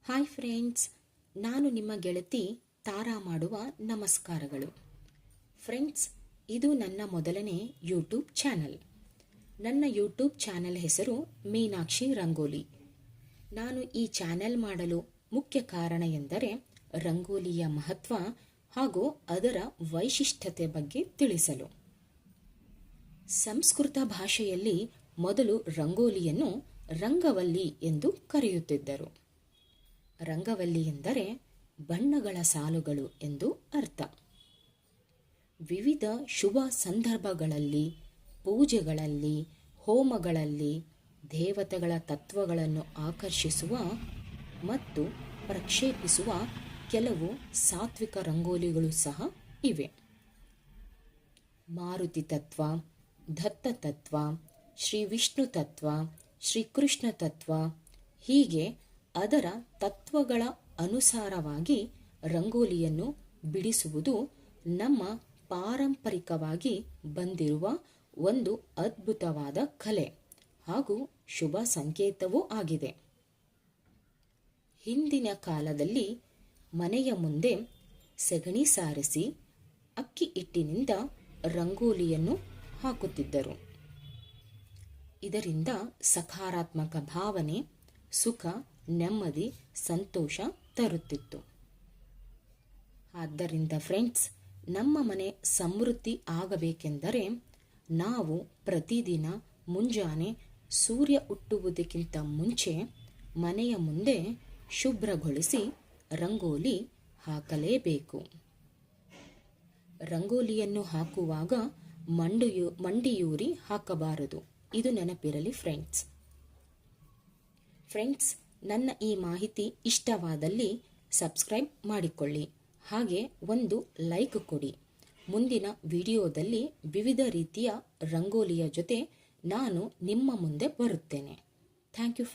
Hi friends, ನಾನು ನಿಮ್ಮ ಗೆಳತಿ ತಾರಾ ಮಾಡುವ ನಮಸ್ಕಾರಗಳು. ಫ್ರೆಂಡ್ಸ್, ಇದು ನನ್ನ ಮೊದಲನೇ ಯೂಟ್ಯೂಬ್ ಚಾನಲ್. ನನ್ನ ಯೂಟ್ಯೂಬ್ ಚಾನಲ್ ಹೆಸರು ಮೀನಾಕ್ಷಿ ರಂಗೋಲಿ. ನಾನು ಈ ಚಾನೆಲ್ ಮಾಡಲು ಮುಖ್ಯ ಕಾರಣ ಎಂದರೆ ರಂಗೋಲಿಯ ಮಹತ್ವ ಹಾಗೂ ಅದರ ವೈಶಿಷ್ಟ್ಯತೆ ಬಗ್ಗೆ ತಿಳಿಸಲು. ಸಂಸ್ಕೃತ ಭಾಷೆಯಲ್ಲಿ ಮೊದಲು ರಂಗೋಲಿಯನ್ನು ರಂಗವಲ್ಲಿ ಎಂದು ಕರೆಯುತ್ತಿದ್ದರು. ರಂಗವಲ್ಲಿ ಎಂದರೆ ಬಣ್ಣಗಳ ಸಾಲುಗಳು ಎಂದು ಅರ್ಥ. ವಿವಿಧ ಶುಭ ಸಂದರ್ಭಗಳಲ್ಲಿ, ಪೂಜೆಗಳಲ್ಲಿ, ಹೋಮಗಳಲ್ಲಿ ದೇವತೆಗಳ ತತ್ವಗಳನ್ನು ಆಕರ್ಷಿಸುವ ಮತ್ತು ಪ್ರಕ್ಷೇಪಿಸುವ ಕೆಲವು ಸಾತ್ವಿಕ ರಂಗೋಲಿಗಳು ಸಹ ಇವೆ. ಮಾರುತಿ ತತ್ವ, ದತ್ತ ತತ್ವ, ಶ್ರೀ ವಿಷ್ಣು ತತ್ವ, ಶ್ರೀಕೃಷ್ಣ ತತ್ವ, ಹೀಗೆ ಅದರ ತತ್ವಗಳ ಅನುಸಾರವಾಗಿ ರಂಗೋಲಿಯನ್ನು ಬಿಡಿಸುವುದು ನಮ್ಮ ಪಾರಂಪರಿಕವಾಗಿ ಬಂದಿರುವ ಒಂದು ಅದ್ಭುತವಾದ ಕಲೆ ಹಾಗೂ ಶುಭ ಸಂಕೇತವೂ ಆಗಿದೆ. ಹಿಂದಿನ ಕಾಲದಲ್ಲಿ ಮನೆಯ ಮುಂದೆ ಸೆಗಣಿ ಸಾರಿಸಿ ಅಕ್ಕಿ ಹಿಟ್ಟಿನಿಂದ ರಂಗೋಲಿಯನ್ನು ಹಾಕುತ್ತಿದ್ದರು. ಇದರಿಂದ ಸಕಾರಾತ್ಮಕ ಭಾವನೆ, ಸುಖ, ನೆಮ್ಮದಿ, ಸಂತೋಷ ತರುತ್ತಿತ್ತು. ಆದ್ದರಿಂದ ಫ್ರೆಂಡ್ಸ್, ನಮ್ಮ ಮನೆ ಸಮೃದ್ಧಿ ಆಗಬೇಕೆಂದರೆ ನಾವು ಪ್ರತಿದಿನ ಮುಂಜಾನೆ ಸೂರ್ಯ ಹುಟ್ಟುವುದಕ್ಕಿಂತ ಮುಂಚೆ ಮನೆಯ ಮುಂದೆ ಶುಭ್ರಗೊಳಿಸಿ ರಂಗೋಲಿ ಹಾಕಲೇಬೇಕು. ರಂಗೋಲಿಯನ್ನು ಹಾಕುವಾಗ ಮಂಡಿಯೂರಿ ಹಾಕಬಾರದು. ಇದು ನೆನಪಿರಲಿ ಫ್ರೆಂಡ್ಸ್. ನನ್ನ ಈ ಮಾಹಿತಿ ಇಷ್ಟವಾದಲ್ಲಿ ಸಬ್ಸ್ಕ್ರೈಬ್ ಮಾಡಿಕೊಳ್ಳಿ, ಹಾಗೆ ಒಂದು ಲೈಕ್ ಕೊಡಿ. ಮುಂದಿನ ವಿಡಿಯೋದಲ್ಲಿ ವಿವಿಧ ರೀತಿಯ ರಂಗೋಲಿಯ ಜೊತೆ ನಾನು ನಿಮ್ಮ ಮುಂದೆ ಬರುತ್ತೇನೆ. Thank you friends.